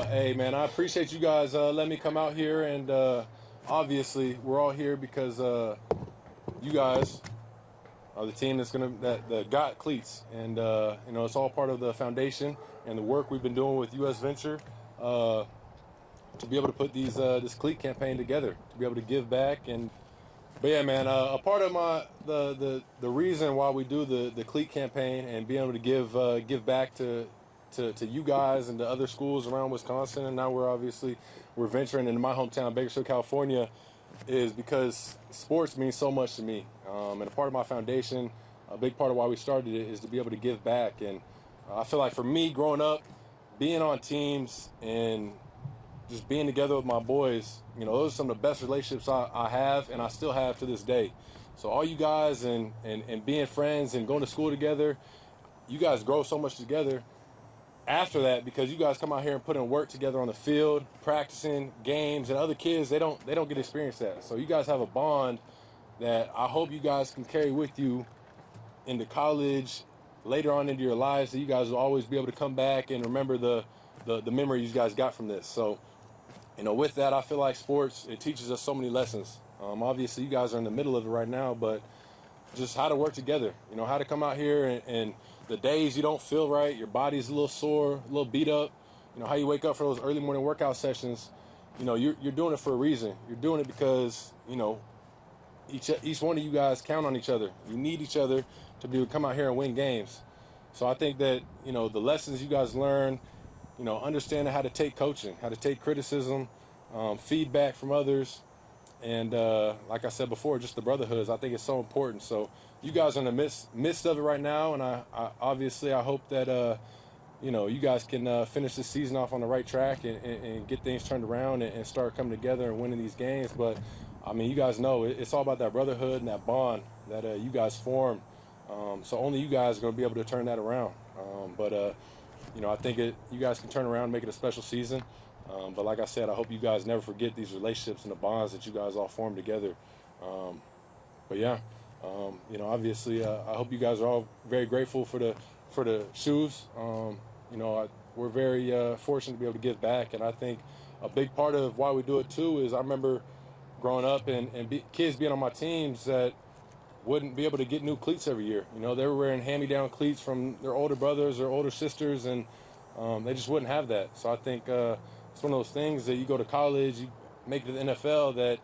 Hey, man, I appreciate you guys letting me come out here, and obviously we're all here because you guys are the team that got cleats, and it's all part of the foundation and the work we've been doing with U.S. Venture to be able to put this cleat campaign together, to be able to give back. But yeah, man, a part of the reason why we do the cleat campaign and being able to give back to you guys and to other schools around Wisconsin, and now we're venturing into my hometown, Bakersfield, California, is because sports means so much to me. And a part of my foundation, a big part of why we started it, is to be able to give back. And I feel like for me, growing up, being on teams and just being together with my boys, those are some of the best relationships I have, and I still have to this day. So all you guys and being friends and going to school together, you guys grow so much together after that, because you guys come out here and put in work together on the field, practicing games, and other kids, they don't get to experience that. So you guys have a bond that I hope you guys can carry with you into college, later on into your lives, that you guys will always be able to come back and remember the memories you guys got from this. So, with that, I feel like sports, it teaches us so many lessons. Obviously, you guys are in the middle of it right now, but just how to work together, how to come out here and the days you don't feel right, your body's a little sore, a little beat up, how you wake up for those early morning workout sessions, you're doing it for a reason. You're doing it because, each one of you guys count on each other. You need each other to be able to come out here and win games. So I think that, the lessons you guys learn, understanding how to take coaching, how to take criticism, feedback from others, and like I said before, just the brotherhoods, I think it's so important. So you guys are in the midst of it right now, and I hope that you guys can finish this season off on the right track and get things turned around and start coming together and winning these games. But you guys know it's all about that brotherhood and that bond that you guys formed. So only you guys are going to be able to turn that around. I think you guys can turn around and make it a special season. But like I said, I hope you guys never forget these relationships and the bonds that you guys all formed together. Obviously, I hope you guys are all very grateful for the shoes. We're very fortunate to be able to give back, and I think a big part of why we do it too is I remember growing up and kids being on my teams that wouldn't be able to get new cleats every year. They were wearing hand-me-down cleats from their older brothers or older sisters, and they just wouldn't have that. So I think it's one of those things that you go to college, you make it to the NFL, that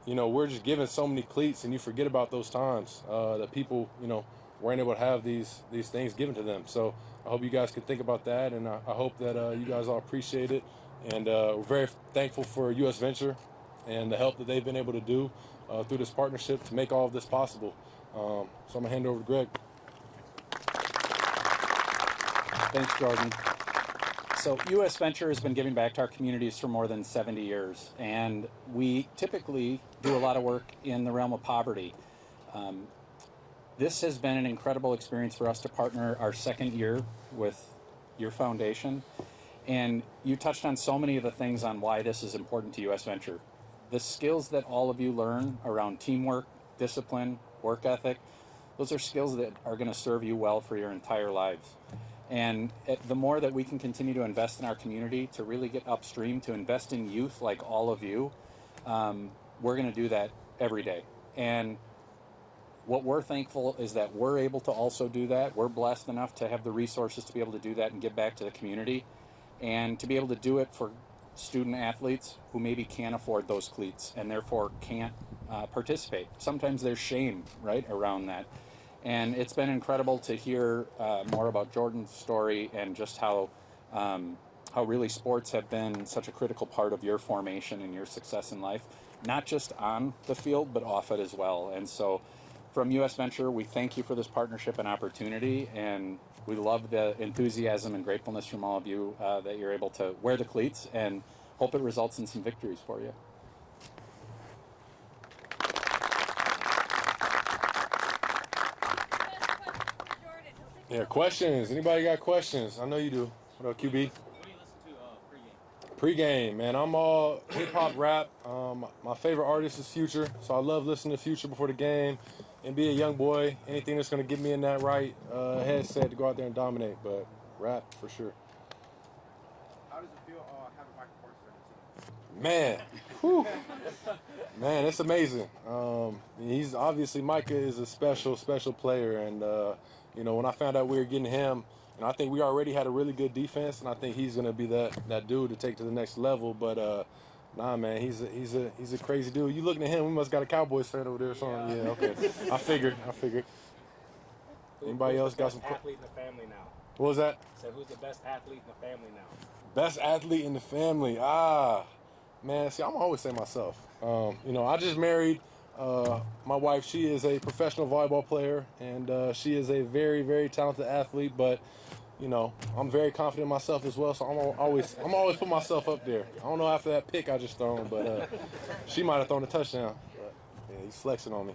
we're just given so many cleats, and you forget about those times that people weren't able to have these things given to them. So I hope you guys can think about that, and I hope that you guys all appreciate it. And we're very thankful for U.S. Venture and the help that they've been able to do through this partnership to make all of this possible. So I'm going to hand it over to Greg. Thanks, Jordan. So U.S. Venture has been giving back to our communities for more than 70 years, and we typically do a lot of work in the realm of poverty. This has been an incredible experience for us to partner our second year with your foundation, and you touched on so many of the things on why this is important to U.S. Venture. The skills that all of you learn around teamwork, discipline, work ethic, those are skills that are going to serve you well for your entire lives. And the more that we can continue to invest in our community, to really get upstream, to invest in youth like all of you, we're going to do that every day. And what we're thankful is that we're able to also do that. We're blessed enough to have the resources to be able to do that and give back to the community, and to be able to do it for student athletes who maybe can't afford those cleats and therefore can't participate. Sometimes there's shame, right, around that. And it's been incredible to hear more about Jordan's story and just how really sports have been such a critical part of your formation and your success in life, not just on the field, but off it as well. And so from U.S. Venture, we thank you for this partnership and opportunity, and we love the enthusiasm and gratefulness from all of you that you're able to wear the cleats, and hope it results in some victories for you. Yeah, questions? Anybody got questions? I know you do. What up, QB? What do you listen to Pre-game, man. I'm all hip-hop rap. My favorite artist is Future, so I love listening to Future before the game. And be a young boy, anything that's going to get me in that right headset to go out there and dominate. But rap, for sure. How does it feel having Micah Parsons on the team? Man, whew. Man, it's amazing. He's obviously Micah is a special player, and when I found out we were getting him, I think we already had a really good defense, and I think he's gonna be that dude to take to the next level. But nah, man, he's a crazy dude. You looking at him? We must got a Cowboys fan over there or something. Yeah, okay. I figured. Anybody else got some? Athlete in the family now. What was that? So who's the best athlete in the family now? Best athlete in the family. Man, see, I'm always saying myself. I just married my wife. She is a professional volleyball player, and she is a very, very talented athlete. But I'm very confident in myself as well. So I'm always put myself up there. I don't know after that pick I just thrown, but she might have thrown a touchdown. But yeah, he's flexing on me.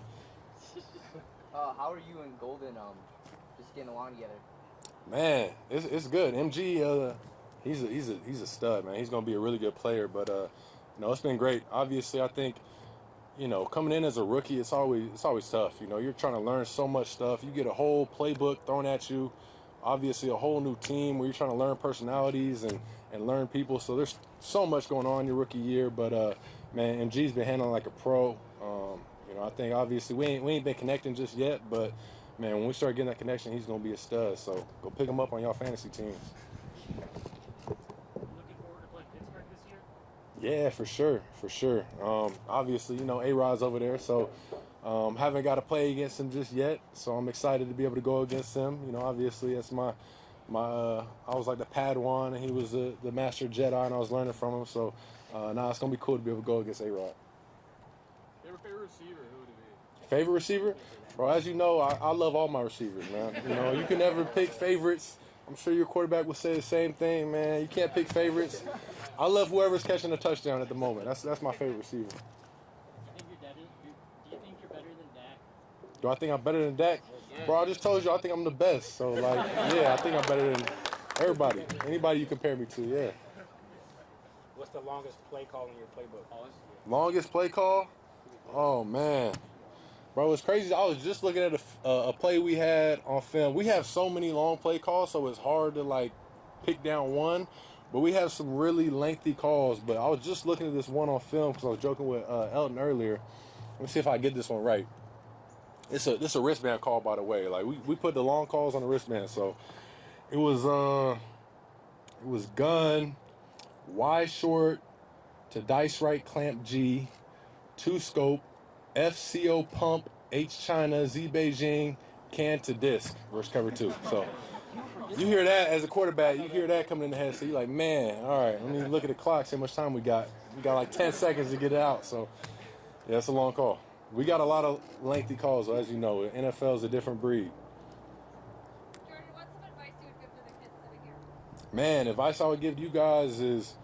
How are you and Golden just getting along together? Man, it's good. MG, he's a stud, man. He's gonna be a really good player. But it's been great. Obviously, I think coming in as a rookie, it's always tough. You're trying to learn so much stuff. You get a whole playbook thrown at you. Obviously, a whole new team where you're trying to learn personalities and learn people. So there's so much going on in your rookie year. But man, MG's been handling like a pro. I think obviously we ain't been connecting just yet, but man, when we start getting that connection, he's gonna be a stud. So go pick him up on y'all fantasy teams. Looking forward to playing Pittsburgh this year? Yeah, for sure. Obviously, A-Rod's over there, so haven't got to play against him just yet. So I'm excited to be able to go against him. Obviously that's my I was like the Padawan, and he was the Master Jedi, and I was learning from him. So now it's gonna be cool to be able to go against A-Rod. Your favorite receiver, who would it be? Favorite receiver? Bro, as you know, I love all my receivers, man. You can never pick favorites. I'm sure your quarterback would say the same thing, man. You can't pick favorites. I love whoever's catching a touchdown at the moment. That's my favorite receiver. Do you think you're better than Dak? Do I think I'm better than Dak? Bro, I just told you I think I'm the best. So, yeah, I think I'm better than everybody. Anybody you compare me to, yeah. What's the longest play call in your playbook? Longest play call? Oh, man. Bro, it's crazy. I was just looking at a play we had on film. We have so many long play calls, so it's hard to, pick down one. But we have some really lengthy calls. But I was just looking at this one on film because I was joking with Elton earlier. Let me see if I get this one right. It's a wristband call, by the way. We put the long calls on the wristband. So it was gun, Y short to dice right clamp G, 2 scope, FCO pump, H China, Z Beijing, can to disc, versus cover 2. So you hear that as a quarterback, you hear that coming in the head. So you're like, man, all right, let me look at the clock, see how much time we got. We got 10 seconds to get it out. So yeah, it's a long call. We got a lot of lengthy calls, though, as you know. NFL is a different breed. Jordan, what's some advice you would give to the kids sitting here? Man, advice I would give you guys is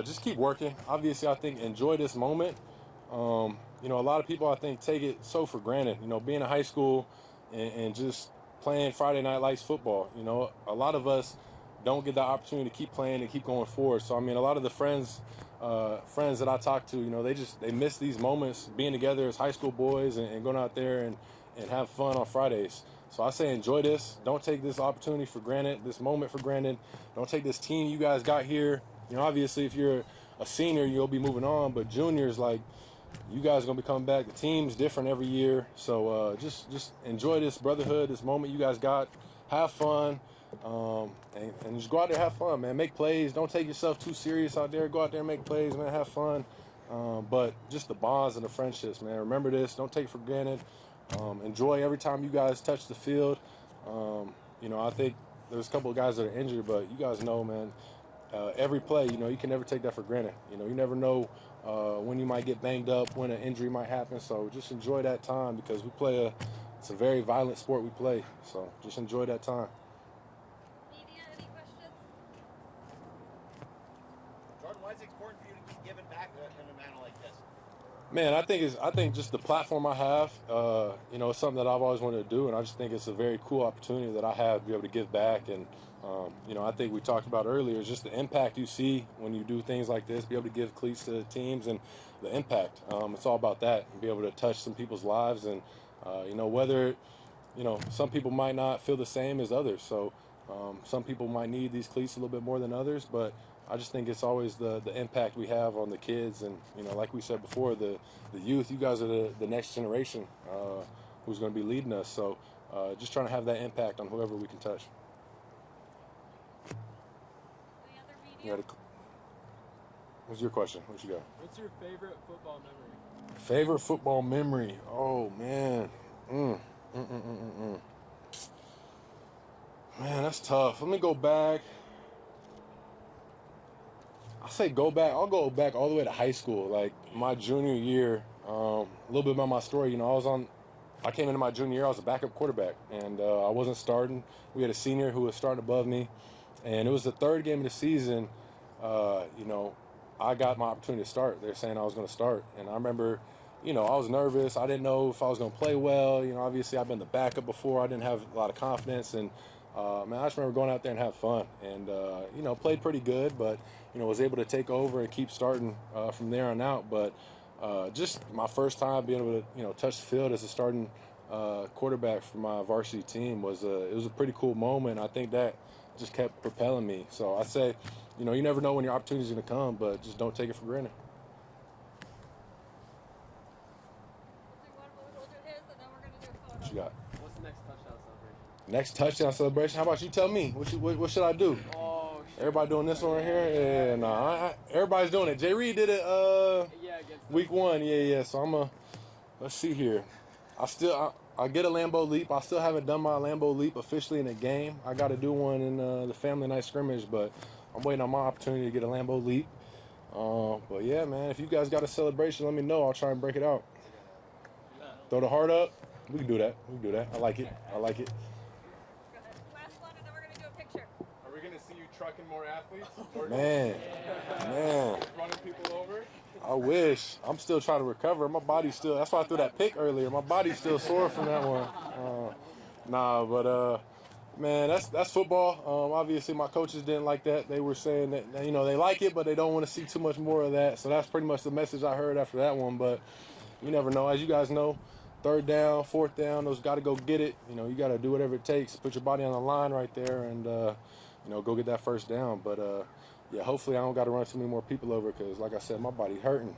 just keep working. Obviously, I think enjoy this moment. A lot of people, I think, take it so for granted. Being in high school and just playing Friday Night Lights football. A lot of us don't get the opportunity to keep playing and keep going forward. So, a lot of the friends that I talk to, they miss these moments being together as high school boys and going out there and have fun on Fridays. So I say enjoy this. Don't take this opportunity for granted, this moment for granted. Don't take this team you guys got here. Obviously, if you're a senior, you'll be moving on. But juniors, you guys are going to be coming back. The team's different every year. So just enjoy this brotherhood, this moment you guys got. Have fun. And just go out there and have fun, man. Make plays. Don't take yourself too serious out there. Go out there and make plays, man. Have fun. But just the bonds and the friendships, man. Remember this. Don't take it for granted. Enjoy every time you guys touch the field. I think there's a couple of guys that are injured, but you guys know, man, every play, you can never take that for granted. You never know when you might get banged up, when an injury might happen. So just enjoy that time because it's a very violent sport we play. So just enjoy that time. Media, any questions? Jordan, why is it important for you to keep giving back in a manner like this? Man, I think just the platform I have, it's something that I've always wanted to do, and I just think it's a very cool opportunity that I have to be able to give back. And I think we talked about earlier is just the impact you see when you do things like this, be able to give cleats to teams and the impact. It's all about that, and be able to touch some people's lives, and whether some people might not feel the same as others. So some people might need these cleats a little bit more than others, but I just think it's always the impact we have on the kids, and like we said before, the youth. You guys are the next generation who's going to be leading us. So just trying to have that impact on whoever we can touch. Any other media? What's your question? What you got? What's your favorite football memory? Favorite football memory? Oh man, man, that's tough. Let me go back. I'll go back all the way to high school, like my junior year. A little bit about my story. I came into my junior year. I was a backup quarterback, and I wasn't starting. We had a senior who was starting above me, and it was the third game of the season. I got my opportunity to start. They're saying I was going to start, and I remember, I was nervous. I didn't know if I was going to play well. Obviously I've been the backup before. I didn't have a lot of confidence, and man, I just remember going out there and have fun, and played pretty good, but was able to take over and keep starting from there on out. But just my first time being able to touch the field as a starting quarterback for my varsity team was a pretty cool moment. I think that just kept propelling me. So I say, you never know when your opportunity is going to come, but just don't take it for granted. We'll do his, and then we're gonna do a photo. What you got? What's the next touchdown celebration? Next touchdown celebration? How about you tell me? What should I do? Oh, Everybody doing this one right here? Yeah, nah. Everybody's doing it. Jay Reed did it yeah, against week 1. Yeah. So let's see here. I get a Lambeau leap. I still haven't done my Lambeau leap officially in a game. I got to do one in the family night scrimmage, but I'm waiting on my opportunity to get a Lambeau leap. But yeah, man, if you guys got a celebration, let me know. I'll try and break it out. Throw the heart up. We can do that. I like it. Go ahead. Last one, and then we're gonna do a picture. Are we gonna see you trucking more athletes? Man. Running people over? I wish. I'm still trying to recover. My body's still. That's why I threw that pick earlier. My body's still sore from that one. Man, that's football. Obviously, my coaches didn't like that. They were saying that they like it, but they don't want to see too much more of that. So that's pretty much the message I heard after that one. But you never know. As you guys know, 3rd down, 4th down, those got to go get it. You got to do whatever it takes. Put your body on the line right there, and go get that 1st down. But yeah, hopefully I don't got to run too many more people over because, like I said, my body's hurting.